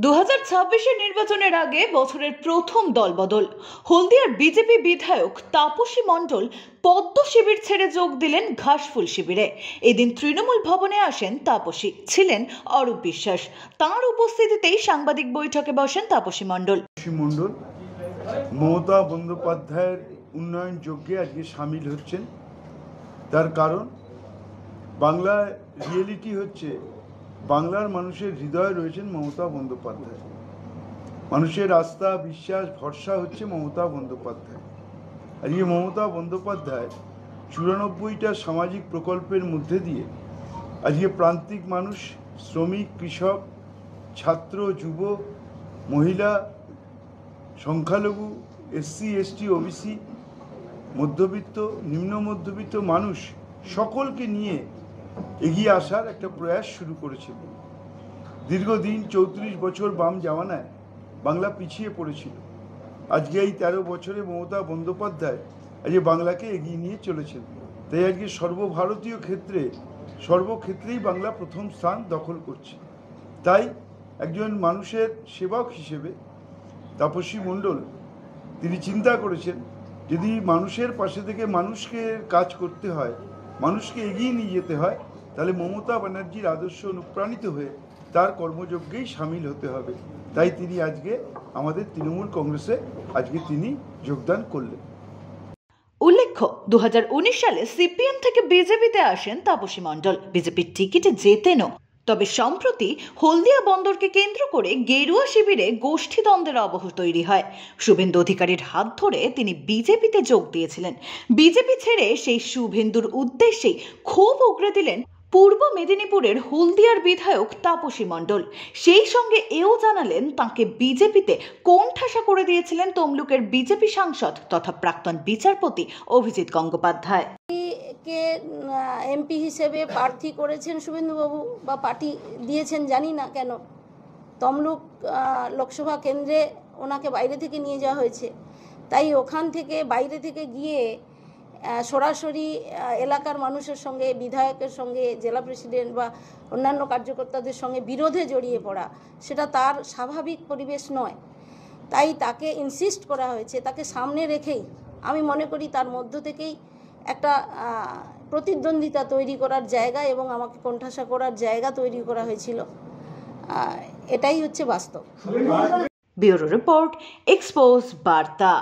2026 নির্বাচনের আগে বছরের প্রথম দলবদল। হলদিয়ার বিজেপি বিধায়ক তাপসী মণ্ডল পদ্ম শিবির ছেড়ে যোগ দিলেন ঘাসফুল শিবিরে। এদিন তৃণমূল ভবনে আসেন তাপসী, ছিলেন অরূপ বিশ্বাস। তাঁর উপস্থিতিতেই সাংবাদিক বৈঠকে বসেন তাপসী মণ্ডল। মমতা বন্দ্যোপাধ্যায়ের উন্নয়ন যজ্ঞে আজকে সামিল হচ্ছেন। তার কারণ বাংলায় রিয়েলিটি হচ্ছে, বাংলার মানুষের হৃদয়ে রয়েছেন মমতা বন্দ্যোপাধ্যায়। মানুষের আস্থা, বিশ্বাস, ভরসা হচ্ছে মমতা বন্দ্যোপাধ্যায়। আজকে মমতা বন্দ্যোপাধ্যায় 94টা সামাজিক প্রকল্পের মধ্যে দিয়ে আজকে প্রান্তিক মানুষ, শ্রমিক, কৃষক, ছাত্র, যুব, মহিলা, সংখ্যালঘু, এসসি, এসটি, ওবিসি, মধ্যবিত্ত, নিম্ন মধ্যবিত্ত মানুষ সকলকে নিয়ে এগিয়ে আসার একটা প্রয়াস শুরু করেছিল। দীর্ঘদিন 34 বছর বাম জামানায় বাংলা পিছিয়ে পড়েছিল। আজকে এই 13 বছরে মমতা বন্দ্যোপাধ্যায় আজকে বাংলাকে এগিয়ে নিয়ে চলেছেন। তাই আজকে সর্বভারতীয় সর্বক্ষেত্রেই বাংলা প্রথম স্থান দখল করছে। তাই একজন মানুষের সেবক হিসেবে তাপসী মণ্ডল তিনি চিন্তা করেছেন, যদি মানুষের পাশে থেকে মানুষকে কাজ করতে হয়, মানুষকে এগিয়ে নিয়ে যেতে হয়, তাহলে মমতা ব্যানার্জির আদর্শ অনুপ্রাণিত হয়ে তার কর্মযজ্ঞেই সামিল হতে হবে। তাই তিনি আজকে আমাদের তৃণমূল কংগ্রেসে তিনি যোগদান করলেন। উল্লেখ্য, 2019 সালে সিপিএম থেকে বিজেপিতে আসেন তাপসী মণ্ডল। বিজেপির টিকিটে জেতেনও। তবে সম্প্রতি হলদিয়া বন্দরকে কেন্দ্র করে গেরুয়া শিবিরে গোষ্ঠীদ্বন্দ্বের আবহ তৈরি হয়। শুভেন্দু অধিকারীর হাত ধরে তিনি বিজেপিতে যোগ দিয়েছিলেন। বিজেপি ছেড়ে সেই শুভেন্দুর উদ্দেশ্যেই ক্ষোভ উগরে দিলেন পূর্ব মেদিনীপুরের হলদিয়ার বিধায়ক তাপসী মণ্ডল। সেই সঙ্গে এও জানালেন, তাঁকে বিজেপিতে কোণঠাসা করে দিয়েছিলেন তমলুকের বিজেপি সাংসদ তথা প্রাক্তন বিচারপতি অভিজিৎ গঙ্গোপাধ্যায়। কে এমপি হিসেবে প্রার্থী করেছেন শুভেন্দুবাবু, বা পার্টি দিয়েছেন জানি না কেন। তমলুক লোকসভা কেন্দ্রে ওনাকে বাইরে থেকে নিয়ে যাওয়া হয়েছে। তাই ওখান থেকে বাইরে থেকে গিয়ে সরাসরি এলাকার মানুষের সঙ্গে, বিধায়কের সঙ্গে, জেলা প্রেসিডেন্ট বা অন্যান্য কার্যকর্তাদের সঙ্গে বিরোধে জড়িয়ে পড়া, সেটা তার স্বাভাবিক পরিবেশ নয়। তাই তাকে ইনসিস্ট করা হয়েছে, তাকে সামনে রেখেই আমি মনে করি তার মধ্য থেকেই একটা প্রতিদ্বন্দ্বিতা তৈরি করার জায়গা এবং আমাকে কোণঠাসা করার জায়গা তৈরি করা হয়েছিল। এটাই হচ্ছে বাস্তব। ব্যুরো রিপোর্ট, এক্সপোজ বার্তা।